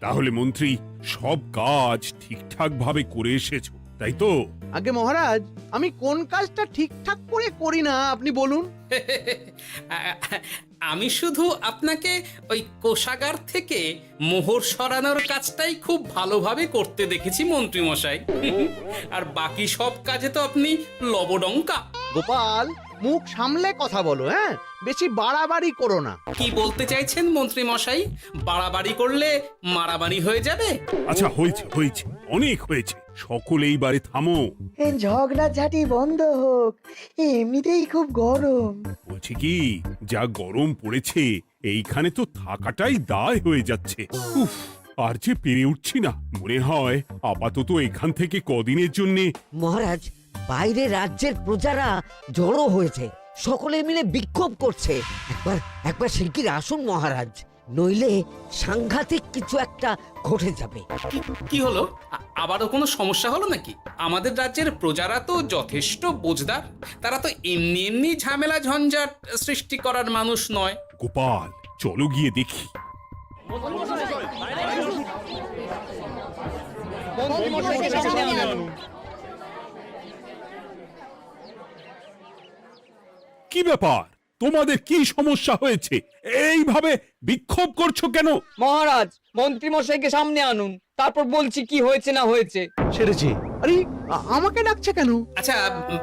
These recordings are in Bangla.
তাহলে মন্ত্রী সব কাজ ঠিকঠাক ভাবে করে এসেছো, তাই তো? আগে মহারাজ, আমি কোন কাজটা ঠিকঠাক করে করি না আপনি বলুন। আমি শুধু আপনাকে ওই কোষাগার থেকে মোহর সরানোর কাজটাই খুব ভালোভাবে করতে দেখেছি মন্ত্রী মশাই। আর বাকি সব কাজে তো আপনি লবডঙ্কা। গোপাল, মুখ সামলে কথা বলো, হ্যাঁ? বেশি বাড়াবাড়ি করো না। কি বলতে চাইছেন মন্ত্রী মশাই? বাড়াবাড়ি করলে মারামারি হয়ে যাবে? আচ্ছা, হয়েছে হয়েছে, অনেক হয়েছে, সকলে এইবারে থামো। ঝগড়াঝাটি বন্ধ হোক, এমনিতেই খুব গরম। বলছি কি, যা গরম পড়েছে এইখানে তো থাকাটাই দায় হয়ে যাচ্ছে। উফ, আর যে পেরে উঠছি না। মনে হয় আপাতত এখান থেকে কদিনের জন্য। মহারাজ, বাইরে রাজ্যের প্রজারা জড়ো হয়েছে, সকলে মিলে বিক্ষোভ করছে। একবার একবার শিগগির আসুন মহারাজ, নইলে সাংঘাতিক কিছু একটা ঘটে যাবে। কি হলো? আবারও কোনো সমস্যা হলো নাকি? আমাদের রাজ্যের প্রজারা তো যথেষ্ট বোঝদার, তারা তো এমনি এমনি ঝামেলা ঝঞ্ঝাট সৃষ্টি করার মানুষ নয়। গোপাল, চলো গিয়ে দেখি। কি ব্যাপার, তোমাদের কি সমস্যা হয়েছে? এইভাবে বিক্ষোভ করছো কেন? মহারাজ, মন্ত্রী মশাইকে সামনে আনুন, তারপর বলছি কি হয়েছে না হয়েছে। সেরেছে। আরে, আমাকে ডাকছে কেন? আচ্ছা,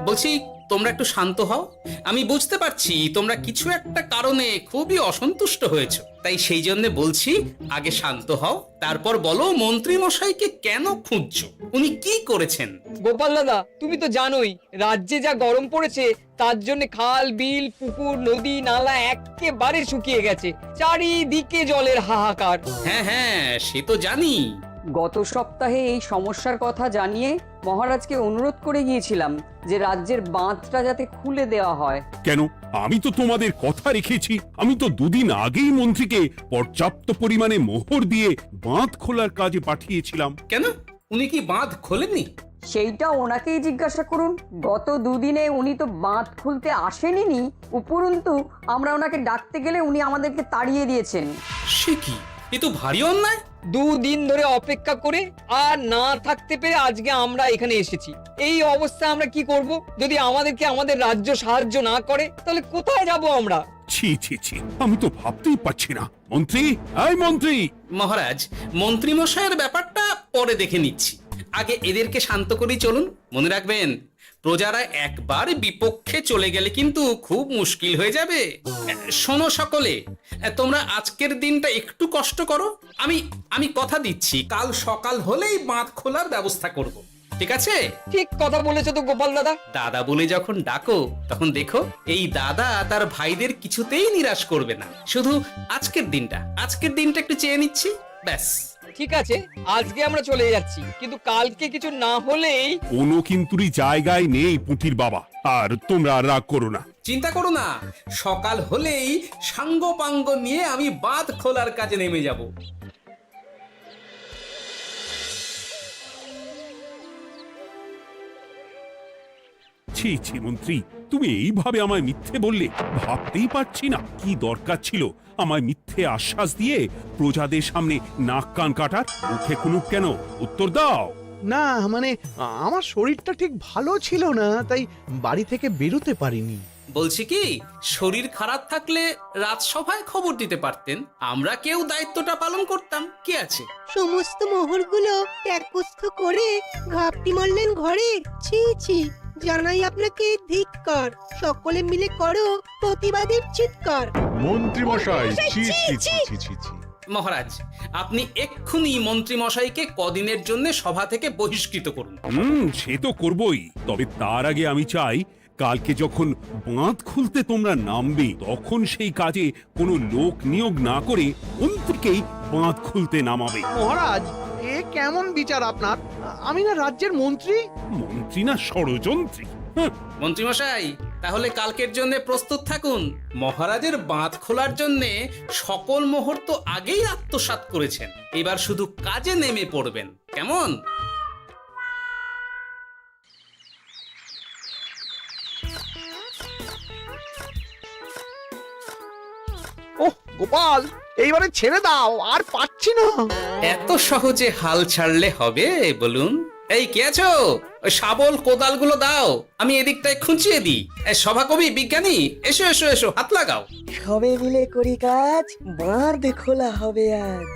বলছি তোমরা একটু শান্ত হও। আমি বুঝতে পারছি তোমরা কিছু একটা কারণে খুবই অসন্তুষ্ট হয়েছো, তাই সেই জন্য বলছি আগে শান্ত হও, তারপর বলো মন্ত্রী মশাইকে কেন খুঁজছো, উনি কি করেছেন? গোপাল দাদা, তুমি তো জানোই রাজ্যে যা গরম পড়েছে, তার জন্য খাল বিল পুকুর নদী নালা একেবারে শুকিয়ে গেছে, চারিদিকে জলের হাহাকার। হ্যাঁ হ্যাঁ, সে তো জানি। গত সপ্তাহে এই সমস্যার কথা জানিয়ে মহারাজকে অনুরোধ করে গিয়েছিলাম যে রাজ্যের বাঁধটা যাতে খুলে দেওয়া হয়। কেন? আমি তো তোমাদের কথা রেখেছি। আমি তো দুদিন আগেই মন্ত্রীকে পর্যাপ্ত পরিমাণে মোহর দিয়ে বাঁধ খোলার কাজে পাঠিয়েছিলাম। কেন, উনি কি বাঁধ খোলেননি? সেইটা ওনাকেই জিজ্ঞাসা করুন। গত দুদিনে উনি তো বাঁধ খুলতে আসেনি, উপরন্তু আমরা ওনাকে ডাকতে গেলে উনি আমাদেরকে তাড়িয়ে দিয়েছেন। সে কি, এ তো ভারী অন্যায়। দুদিন ধরে অপেক্ষা করে আর না থাকতে পেরে আজকে আমরা এখানে এসেছি। এই অবস্থায় আমরা কি করব? যদি আমাদেরকে আমাদের রাজ্য সাহায্য না করে তাহলে কোথায় যাব আমরা? ছি ছি ছি, আমি তো ভাবতেই পারছি না। মন্ত্রী, এই মন্ত্রী! মহারাজ, মন্ত্রী মশাইয়ের ব্যাপারটা পরে দেখে নিচ্ছি, আগে এদেরকে শান্ত করেই চলুন। মনে রাখবেন, প্রজারা একবার বিপক্ষে চলে গেলে কিন্তু খুব মুশকিল হয়ে যাবে। শোনো সকলে, তোমরা আজকের দিনটা একটু কষ্ট করো। আমি কথা দিচ্ছি, কাল সকাল হলেই বাঁধ খোলার ব্যবস্থা করব, ঠিক আছে? ঠিক কথা বলেছো তো গোপাল দাদা। দাদা বলে যখন ডাকো, তখন দেখো এই দাদা তার ভাইদের কিছুতেই নিরাশ করবে না। শুধু আজকের দিনটা একটু চেয়ে নিচ্ছি, ব্যাস। ঠিক আছে, আজকে আমরা চলে যাচ্ছি, কিন্তু কালকে কিছু না হলেই। কোনো কিন্তুরই জায়গায় নেই পুঁটির বাবা। আর তোমরা আর রাগ করো না। চিন্তা করো না, সকাল হলেই সাঙ্গ পাঙ্গ নিয়ে আমি বাঁধ খোলার কাজে নেমে যাব। ছি ছি মন্ত্রী, তুমি এইভাবে আমায় মিথ্যে বললে। ভাবতেই পারছি না কি দরকার ছিল আমায় মিথ্যে আশ্বাস দিয়ে প্রজাদের সামনে নাক কান কাটার। মুখে কুলুপ কেন? উত্তর দাও। না মানে, আমার শরীরটা ঠিক ভালো ছিল না, তাই বাড়ি থেকে বেরোতে পারিনি। বলছি কি, শরীর খারাপ থাকলে রাজসভায় খবর দিতে পারতেন, আমরা কেউ দায়িত্বটা পালন করতাম, কি আছে? সমস্ত মোহরগুলো ত্যাগস্থ করে ঘাপটি মারলেন ঘরে। ছি ছি, জানাই আপনাকে ধিক্কার। সকলে মিলে করো প্রতিবাদের চিৎকার। মন্ত্রী মশাই, ছি ছি ছি ছি ছি ছি। মহারাজ, আপনি এক্ষুনি মন্ত্রী মশাইকে কদিনের জন্য সভা থেকে বহিষ্কৃত করুন। সে তো করবই, তবে তার আগে আমি চাই কালকে যখন বাঁধ খুলতে তোমরা নামবে, তখন সেই কাজে কোনো লোক নিয়োগ না করে মন্ত্রীকেই বাঁধ খুলতে নামাবে। মহারাজ, এ কেমন বিচার আপনার? আমি না রাজ্যের মন্ত্রী। মন্ত্রী না ষড়যন্ত্রী। মন্ত্রী মশাই, তাহলে কালকের জন্য প্রস্তুত থাকুন। মহারাজের বাঁধ খোলার জন্য সকল মোহর তো আগেই আত্মসাৎ করেছেন, এবার শুধু কাজে নেমে পড়বেন, কেমন? ওহ গোপাল, এইবারে ছেড়ে দাও, আর পাচ্ছি না। এত সহজে হাল ছাড়লে হবে বলুন? এই কে আছো? ওই শাবল কোদালগুলো দাও, আমি এদিকটায় খুঁচিয়ে দিই। সভাকবি, বিজ্ঞানী, এসো এসো এসো, হাত লাগাও। সবে মিলে করি কাজ, বাঁধ খোলা হবে আজ।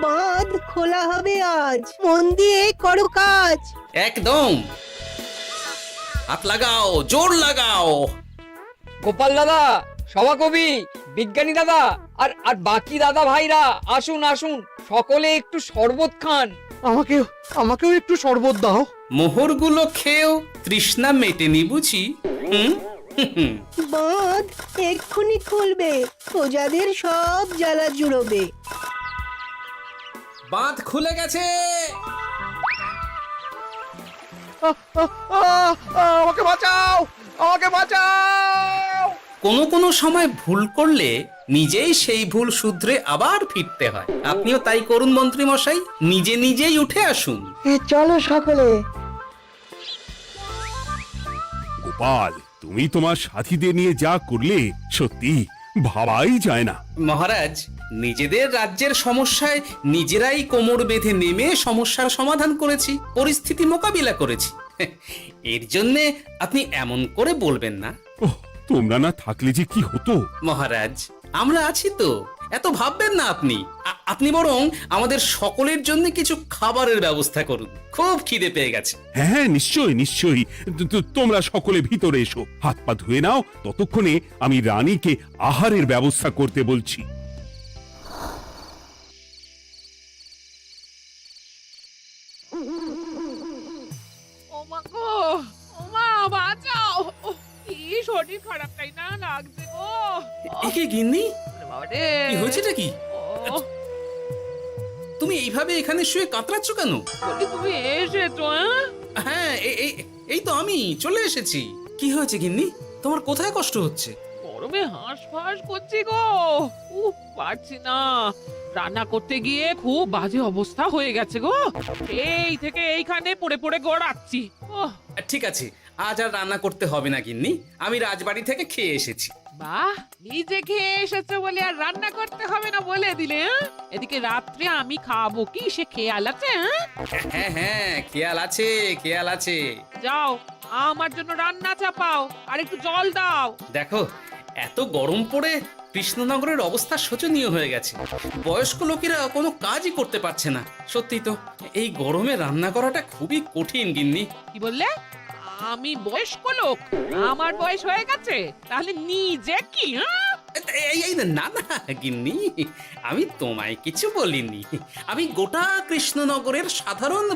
বাঁধ খোলা হবে আজ, মন দিয়ে করো কাজ। একদম, হাত লাগাও, জোর লাগাও। গোপাল দাদা, সভাকবি, বিজ্ঞানী দাদা আর আর বাকি দাদা ভাইরা আসুন আসুন, সকলে একটু শরবত খান। আমাকেও একটু শরবত দাও। মোহরগুলো খেয়েও তৃষ্ণা মেটেনি বুঝি? হুম হুম। বাঁধ এক্ষুনি খুলবে, প্রজাদের সব জ্বালা জুড়োবে। বাঁধ খুলে গেছে। আমাকে বাঁচাও, আমাকে বাঁচাও। কোনো সময় ভুল করলে নিজেই সেই ভুল শুধরে আবার ফিরতে হয়। আপনিও তাই করুন মন্ত্রী মশাই, নিজে নিজেই উঠে আসুন। চলো সকলে। গোপাল, তুমি তোমার সাথীদের নিয়ে যা করলে সত্যি ভাবাই যায় না। মহারাজ, নিজেদের রাজ্যের সমস্যায় নিজেরাই কোমর বেঁধে নেমে সমস্যার সমাধান করেছি, পরিস্থিতি মোকাবিলা করেছি। এর জন্যে আপনি এমন করে বলবেন না। ওহ, তোমরা না থাকলে যে কি হতো। মহারাজ, আমরা আছি তো, এত ভাববেন না আপনি। আপনি বরং আমাদের সকলের জন্য কিছু খাবারের ব্যবস্থা করুন, খুব খিদে পেয়ে গেছে। হ্যাঁ নিশ্চয়ই নিশ্চয়ই, তোমরা সকলে ভিতরে এসো, হাত পা ধুয়ে নাও, ততক্ষণে আমি রানীকে আহারের ব্যবস্থা করতে বলছি। ওমা গো, ওমা বাঁচাও, কি শরীর খারাপটাই না লাগছে গো। একে গিন্নি, বাবারে, কি হয়েছেটা কি? ও, তুমি এইভাবে এখানে শুয়ে কাতরাচ্ছ কেন? বলি তুমি এসেছো? হ্যাঁ, এই তো আমি চলে এসেছি। কি হয়েছে গিন্নি? তোমার কোথায় কষ্ট হচ্ছে? গরমে হাঁসফাঁস করছি গো, পারছি না। রান্না করতে গিয়ে খুব বাজে অবস্থা হয়ে গেছে গো, এই থেকে এইখানে পড়ে পড়ে গড়াচ্ছি। ঠিক আছে, আজ আর রান্না করতে হবে না গিন্নি, আমি রাজবাড়ি থেকে খেয়ে এসেছি। বাহ, নিজে খেয়ে এসেছো বলে আর রান্না করতে হবে না বলে দিলে? এদিকে রাত্রে আমি খাবো কি, সে খেয়াল আছে? হ্যাঁ হ্যাঁ, খেয়াল আছে, খেয়াল আছে। যাও, আমার জন্য রান্না চাপাও আর একটু জল দাও। দেখো, এত গরম পড়ে কৃষ্ণনগরের অবস্থা শোচনীয় হয়ে গেছে। বয়স্ক লোকেরা কোনো কাজই করতে পারছে না। সত্যি তো, এই গরমে রান্না করাটা খুবই কঠিন গিন্নি। কি বললে? আমি বয়স্ক লোক? আমার বয়স হয়ে গেছে, তাহলে নিজে কি? এই না না গিন্নি, আমি তোমায় কিছু বলিনি, আমি গোটা কৃষ্ণনগরের সাধারণ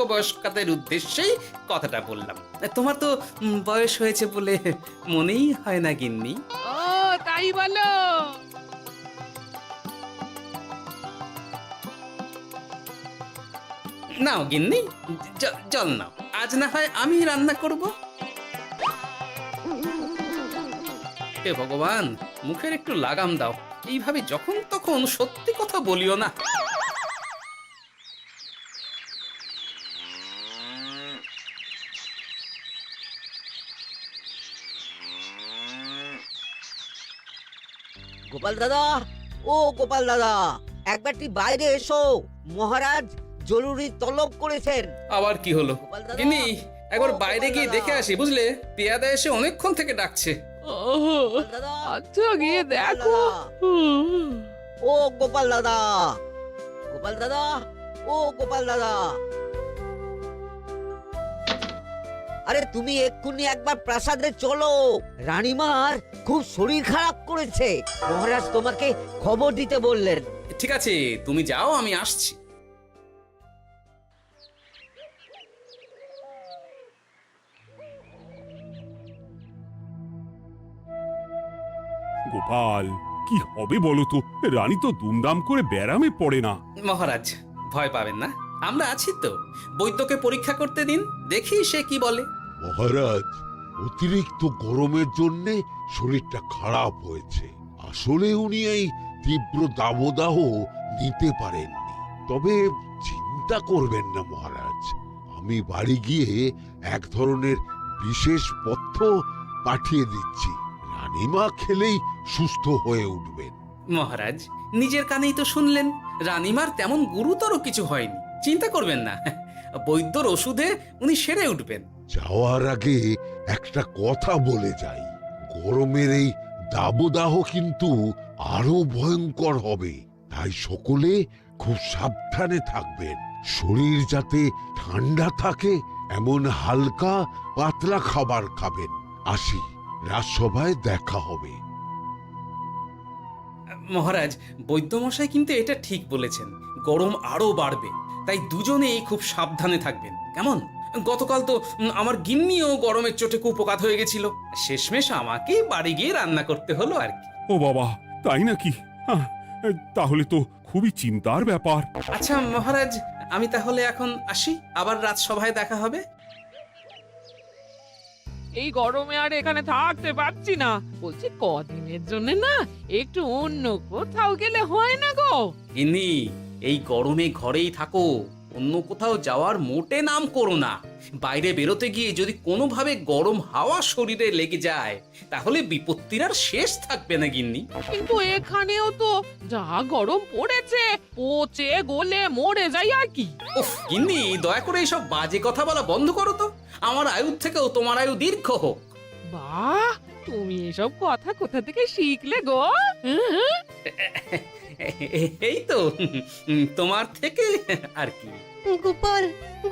বয়স্কাদের উদ্দেশ্যেই কথাটা বললাম। তোমার তো বয়স হয়েছে বলে মনেই হয় না গিন্নি। ও তাই বলো? নাও গিন্নি, জল নাও, আজ না হয় আমি রান্না করব। হে ভগবান, মুখের একটু লাগাম দাও, এইভাবে যখন তখন সত্যি কথা বলিও না। গোপাল দাদা, ও গোপাল দাদা, একবারটি বাইরে এসো, মহারাজ জরুরি তলব করেছেন। আবার কি হলো গোপাল দাদা, গিন্নি? একবার ও বাইরে গোপাল গিয়ে দাদা। দেখে আসি, বুঝলে? পেয়াদা এসে অনেকক্ষণ থেকে ডাকছে। গোপাল দাদা, আচ্ছা গিয়ে গোপাল দেখো। দাদা। ও গোপাল দাদা, গোপাল দাদা, ও গোপাল দাদা, আরে তুমি এক্ষুনি একবার প্রাসাদে চলো, রানীমার খুব শরীর খারাপ করেছে, মহারাজ তোমাকে খবর দিতে বললেন। ঠিক আছে, তুমি যাও, আমি আসছি। গোপাল, কি হবে বলো তো? রানী তো দুমদাম করে ব্যারামে পড়ে না। মহারাজ, ভয় পাবেন না, আমরা আছি তো। বৈদ্যকে পরীক্ষা করতে দিন, দেখি সে কি বলে। মহারাজ, অতিরিক্ত গরমের জন্য শরীরটা খারাপ হয়েছে। আসলে উনি এই তীব্র দাবদাহ নিতে পারেননি। তবে চিন্তা করবেন না মহারাজ, আমি বাড়ি গিয়ে এক ধরনের বিশেষ পথ্য পাঠিয়ে দিচ্ছি, রানীমা খেলেই সুস্থ হয়ে উঠবেন। মহারাজ নিজের কানেই তো শুনলেন, রানীমার তেমন গুরুতর কিছু হয়নি, চিন্তা করবেন না। বৈদ্যর ওষুধে উনি সেরে উঠবেন। যাওয়ার আগে একটা কথা বলে যাই, গরমের এই দাবদাহ কিন্তু আরো ভয়ঙ্কর হবে, তাই সকলে খুব সাবধানে থাকবেন। শরীর যাতে ঠান্ডা থাকে এমন হালকা পাতলা খাবার খাবেন। আসি, রাজসভায় দেখা হবে। মহারাজ, বৈদ্যমশাই কিন্তু এটা ঠিক বলেছেন, গরম আরো বাড়বে, তাই দুজনেই খুব সাবধানে থাকবেন, কেমন? গতকাল তো আমার গিন্নিও গরমের চোটে কুপোকাত হয়ে গেছিল, শেষমেশ আমাকে বাড়ি গিয়ে রান্না করতে হলো আর কি। ও বাবা, তাই নাকি? তাহলে তো খুবই চিন্তার ব্যাপার। আচ্ছা মহারাজ, আমি তাহলে এখন আসি, আবার রাজসভায় দেখা হবে। এই গরমে আর এখানে থাকতে পারছি না, বলছি কদিনের জন্য না একটু অন্য কোথাও গেলে হয় না গো? গিন্নি, এই গরমে ঘরেই থাকো, অন্য কোথাও যাওয়ার মোটে নাম করো না। বাইরে বেরোতে গিয়ে যদি কোনোভাবে গরম হাওয়া শরীরে লেগে যায় তাহলে বিপত্তির আর শেষ থাকবে না গিন্নি। কিন্তু এখানেও তো যা গরম পড়েছে, পচে গলে মরে যাই আর কি। উফ গিন্নি, দয়া করে এইসব বাজে কথা বলা বন্ধ করো তো, আমার আয়ু থেকেও তোমার আয়ু দীর্ঘ হোক। বাহ, তুমি এসব কথা কোথা থেকে শিখলে গো? হুম? এই তো তোমার থেকে আর কি। গোপাল,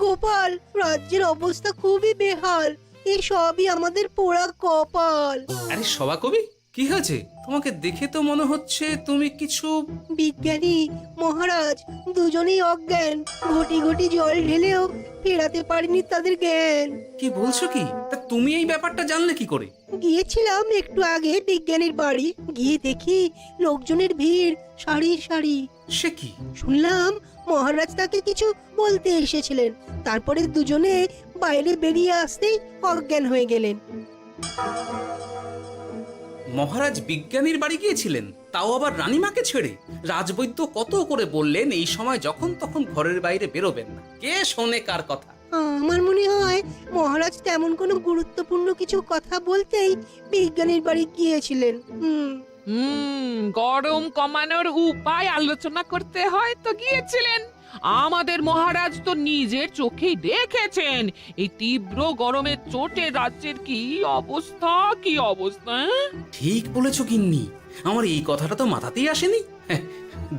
গোপাল, রাজ্যের অবস্থা খুবই বেহাল। এই সবই আমাদের পোড়া কপাল। আরে সভা কবি, কি হয়েছে? তোমাকে দেখে তো মনে হচ্ছে তুমি কিছু... বিজ্ঞানী মহারাজ দুজনেই অজ্ঞান, ঘটি ঘটি জল ঢেলেও ফেরাতে পারেনি তাদের জ্ঞান। কি বলছো কি? তা তুমি এই ব্যাপারটা জানলে কি করে? গিয়েছিলাম একটু আগে বিজ্ঞানীর বাড়ি, গিয়ে দেখি লোকজনের ভিড় সারি সারি। সে কি? শুনলাম মহারাজ তাকে কিছু বলতে এসেছিলেন, তারপরে দুজনে বাইরে বেরিয়ে আসতেই অজ্ঞান হয়ে গেলেন। মহারাজ বিজ্ঞানীর বাড়ি গিয়েছিলেন, তাও আবার রানীমাকে ছেড়ে? রাজবৈদ্য কত করে বললেন এই সময় যখন তখন ঘরের বাইরে বেরোবেন না, কে শোনে কার কথা? আমার মনে হয় মহারাজ তেমন কোনো গুরুত্বপূর্ণ কিছু কথা বলতেই বিজ্ঞানীর বাড়ি গিয়েছিলেন। গরম কমানোর উপায় আলোচনা করতে হয় তো গিয়েছিলেন। আমাদের মহারাজ তো নিজের চোখেই দেখেছেন এই তীব্র গরমের চোটে রাজ্যের কি অবস্থা, কি অবস্থা। ঠিক বলেছো গিন্নি, আমার এই কথাটা তো মাথাতেই আসেনি।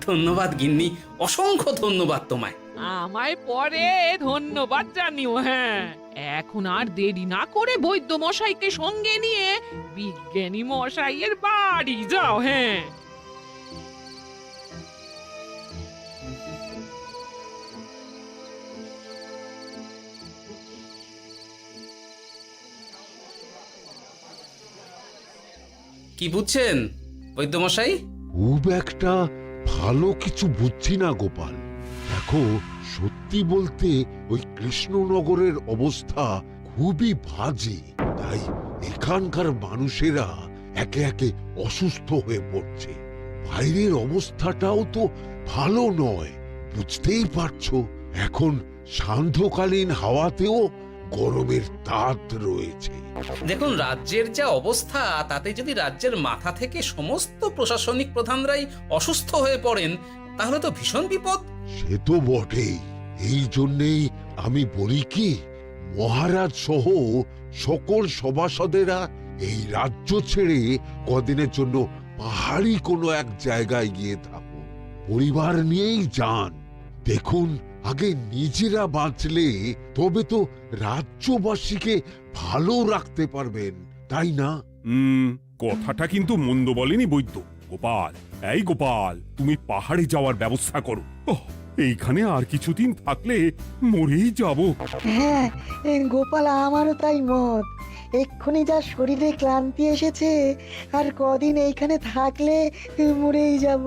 ধন্যবাদ গিন্নি, অসংখ্য ধন্যবাদ তোমায়। আমায় পরে ধন্যবাদ জানিও। হ্যাঁ, এখন আর দেরি না করে বৈদ্য মশাইকে সঙ্গে নিয়ে বিজ্ঞানী মশাইয়ের বাড়ি যাও। হ্যাঁ, কি বুঝছেন বৈদ্যমশাই? খুব একটা ভালো কিছু বুঝছি না গোপাল। দেখো, সত্যি বলতে ওই কৃষ্ণনগরের অবস্থা খুবই বাজে, তাই এখানকার মানুষেরা একে একে অসুস্থ হয়ে পড়ছে। বাইরের অবস্থাটাও তো ভালো নয়, বুঝতেই পারছো। এখন সান্ধ্যকালীন হাওয়াতেও গরমের তাত রয়েছে। দেখুন, রাজ্যের যা অবস্থা তাতে যদি রাজ্যের মাথা থেকে সমস্ত প্রশাসনিক প্রধানরাই অসুস্থ হয়ে পড়েন তাহলে তো ভীষণ বিপদ। সে তো বটেই, এই জন্যেই আমি বলি কি, মহারাজ সহ সকল সভাসদেরা এই রাজ্য ছেড়ে কদিনের জন্য পাহাড়ি কোনো এক জায়গায় গিয়ে থাকুন, পরিবার নিয়েই যান। দেখুন, আগে নিজেরা বাঁচলে তবে তো রাজ্যবাসীকে ভালো রাখতে পারবেন, তাই না? কথাটা কিন্তু মন্দ বলেনি বৈদ্য। গোপাল, এই গোপাল, তুমি পাহাড়ে যাওয়ার ব্যবস্থা করো। এইখানে আর কিছুদিন থাকলে মরেই যাব। হ্যাঁ গোপাল, আমারও তাই মত। এক্ষুনি যা শরীরে ক্লান্তি এসেছে, আর কদিন এইখানে থাকলে মরেই যাব।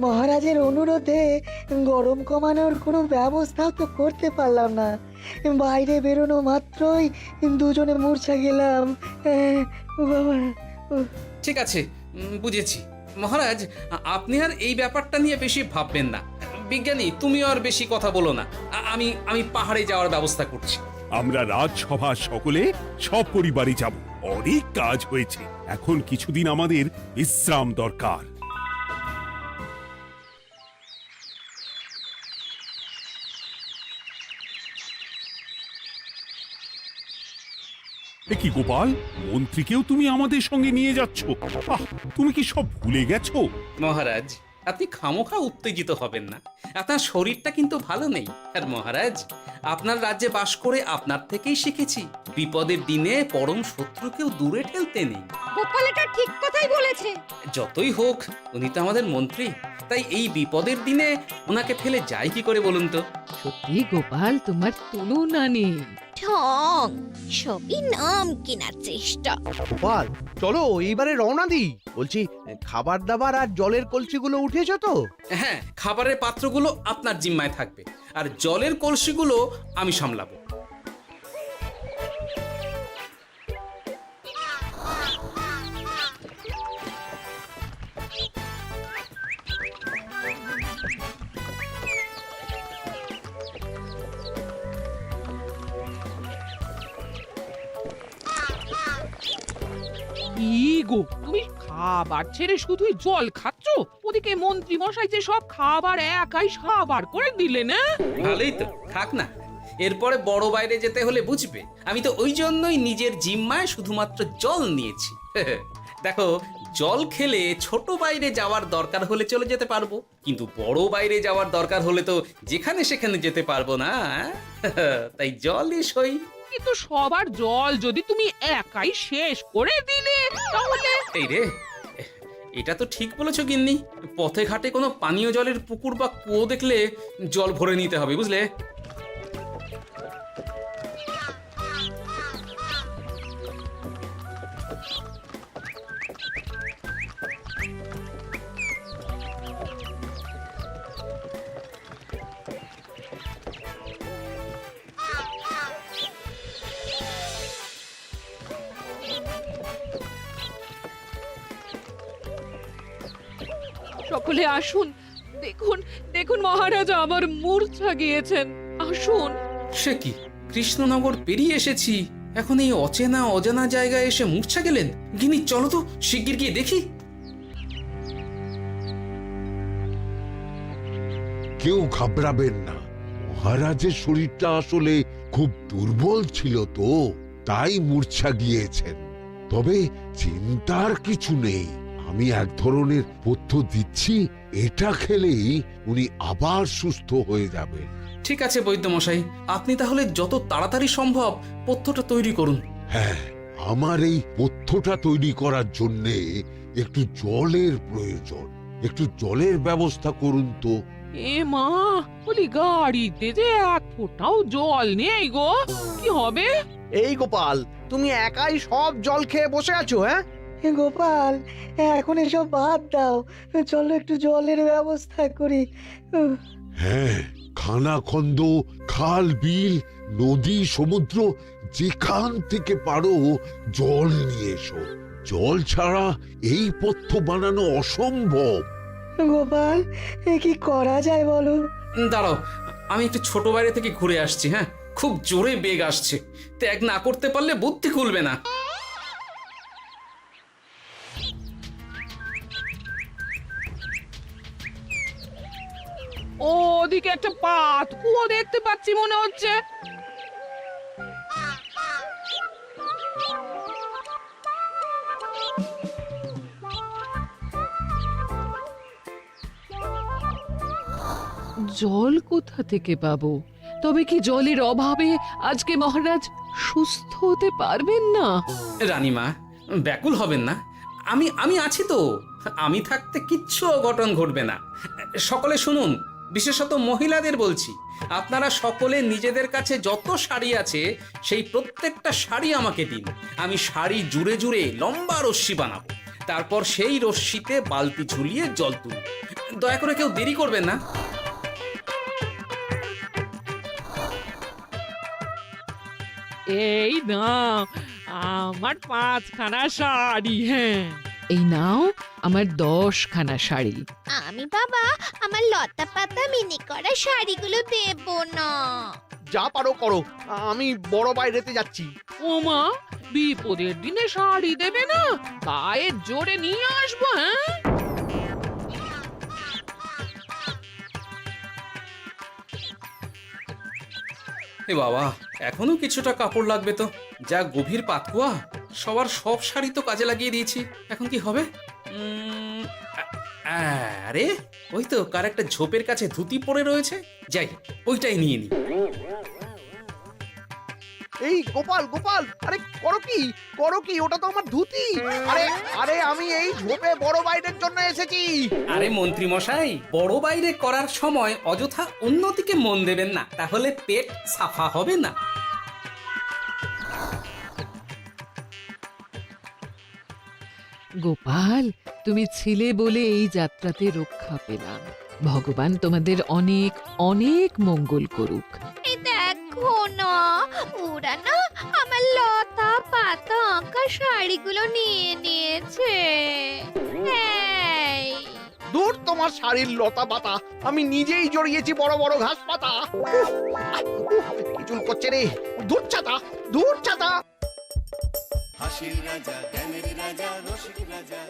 মহারাজের অনুরোধে গরম কমানোর কোনো ব্যবস্থাও তো করতে পারলাম না, বাইরে বেরোনো মাত্রই দুজনে মূর্ছা গেলাম। বাবা, ঠিক আছে, বুঝেছি। মহারাজ, আপনি আর এই ব্যাপারটা নিয়ে বেশি ভাববেন না। বিজ্ঞানী, তুমিও আর বেশি কথা বলো না। আমি পাহাড়ে যাওয়ার ব্যবস্থা করছি। আমরা রাজসভা সকলে সব পরিবারে যাব। অনেক কাজ হয়েছে, এখন কিছুদিন আমাদের বিশ্রাম দরকার। এ কি গোপাল, মন্ত্রীকেও তুমি আমাদের সঙ্গে নিয়ে যাচ্ছ? আহ, তুমি কি সব ভুলে গেছো? মহারাজ, আপনি খামোখা উত্তেজিত হবেন না। আপনার শরীরটা কিন্তু ভালো নেই। আর মহারাজ, আপনার রাজ্যে বাস করে আপনার থেকেই শিখেছি বিপদের দিনে পরম শত্রুকেও দূরে ঠেলতে নেই। গোপাল এটা ঠিক কথাই বলেছে। যতই হোক, উনি তো আমাদের মন্ত্রী, তাই এই বিপদের দিনে ওনাকে ফেলে যায় কি করে বলুন তো? সত্যি গোপাল, তোমার তুলনা নেই। ঠং, সবই নাম কেনার চেষ্টা। গোপাল, চলো এইবারে রওনা দিই। বলছি, খাবার দাবার আর জলের কলসিগুলো উঠেছো তো? হ্যাঁ, খাবারের পাত্রগুলো আপনার জিম্মায় থাকবে, আর জলের কলসিগুলো আমি সামলাবো। কি গো, তুমি খাবার ছেড়ে শুধুই জল খাচ্ছ? ওদিকে মন্ত্রী মশাই যে সব খাবার একাই সাবার করে দিলে না? ভালোই তো, থাক না। এরপরে বড় বাইরে যেতে হলে বুঝবে, আমি তো ওই জন্যই নিজের জিম্মায় শুধুমাত্র জল নিয়েছি। দেখো, জল খেলে ছোট বাইরে যাওয়ার দরকার হলে চলে যেতে পারবো, কিন্তু বড় বাইরে যাওয়ার দরকার হলে তো যেখানে সেখানে যেতে পারবো না। তাই জলই সই। কিন্তু সবার জল যদি তুমি একাই শেষ করে দিলে তাহলে? এই রে, এটা তো ঠিক বলেছো গিন্নি। পথে ঘাটে কোনো পানীয় জলের পুকুর বা কুয়ো দেখলে জল ভরে নিতে হবে, বুঝলে? সকলে আসুন, দেখুন দেখুন মহারাজ আমার মূর্ছা গিয়েছেন। আসুন। সে কি, কৃষ্ণনগর পেরিয়ে এসেছি, এখন এই অচেনা অজানা জায়গায় এসে মূর্ছা গেলেন? গিনি, চলো তো শিগগির গিয়ে দেখি। কেউ ঘাবড়াবেন না, মহারাজের শরীরটা আসলে খুব দুর্বল ছিল তো, তাই মূর্ছা গিয়েছেন। তবে চিন্তার কিছু নেই, আমি এক ধরনের পথ্য দিচ্ছি, এটা খেলেই উনি আবার সুস্থ হয়ে যাবেন। ঠিক আছে বৈদ্য মশাই, আপনি তাহলে যত তাড়াতাড়ি সম্ভব পথ্যটা তৈরি করুন। হ্যাঁ, আমার এই পথ্যটা তৈরি করার জন্যে একটু জলের প্রয়োজন। একটু জলের ব্যবস্থা করুন তো। এ মা, বলি গাড়িতে যে এক ফোঁটাও জল নেই গো, কি হবে? এই গোপাল, তুমি একাই সব জল খেয়ে বসে আছো? হ্যাঁ গোপাল, এখন এসব বাদ দাও, চলো একটু জলের ব্যবস্থা করি। হ্যাঁ, খানাখন্দ, খাল, বিল, নদী, সমুদ্র, যেখান থেকে পারো জল নিয়ে এসো। জল ছাড়া এই পথ্য বানানো অসম্ভব। গোপাল, এ কি করা যায় বলো? দাঁড়াও, আমি একটু ছোট বাইরে থেকে ঘুরে আসছি। হ্যাঁ, খুব জোরে বেগ আসছে, ত্যাগ না করতে পারলে বুদ্ধি খুলবে না। ওদিকে একটা পাত কুয়ো দেখতে পাচ্ছি মনে হচ্ছে। জল কোথা থেকে পাবো? তবে কি জলের অভাবে আজকে মহারাজ সুস্থ হতে পারবেন না? রানীমা, ব্যাকুল হবেন না, আমি আছি তো। আমি থাকতে কিচ্ছু অঘটন ঘটবে না। সকলে শুনুন, বিশেষত মহিলাদের বলছি, আপনারা সকলে নিজেদের কাছে যত শাড়ি আছে সেই প্রত্যেকটা শাড়ি আমাকে দিন। আমি শাড়ি জুড়ে জুড়ে লম্বা রশ্মি বানাবো, তারপর সেই রশ্মিতে বালতি ঝুলিয়ে জল তুলব। দয়া করে কেউ দেরি করবেন না। এই নাও আমার 5খানা শাড়ি। হ্যাঁ, এই নাও আমার 10খানা শাড়ি। আমি বাবা আমার লতা পাতা মিনি করা শাড়িগুলো দেব না। যা পারো করো, আমি বড় বাইরেতে যাচ্ছি। ওমা, বিপদের দিনে শাড়ি দেবে না? গায়ের জোরে নিয়ে আসবো। হ্যাঁ, এ বাবা, এখনো কিছুটা কাপড় লাগবে তো। যা গভীর পাতকুয়া, সবার সব শাড়ি তো কাজে লাগিয়ে দিয়েছি, এখন কি হবে? আরে ওই তো কার একটা ঝোপের কাছে ধুতি পড়ে রয়েছে, যাই ওইটাই নিয়ে নি। এই গোপাল গোপাল, আরে করো কি, ওটা তো আমার ধুতি। আরে আরে আমি এই ঝোপে বড় বাইরের জন্য এসেছি। আরে মন্ত্রী মশাই, বড় বাইরে করার সময় অযথা অন্যদিকে মন দেবেন না, তাহলে পেট সাফা হবে না। গোপাল, তুমি ছিলে বলে এই যাত্রাতে রক্ষা পেলাম। ভগবান তোমাদের অনেক অনেক মঙ্গল করুক। এই দেখো না, ওরা না আমার লতা পাতা আঁকা শাড়িগুলো নিয়ে নিয়েছে। এই দূর তোমার শাড়ির লতা পাতা, আমি নিজেই জড়িয়েছি বড় বড় ঘাস পাতা। চুল করছে রে, দূর ছাতা, দূর ছাতা। হাসির রাজা, জ্ঞানের রাজা, রসিক রাজা।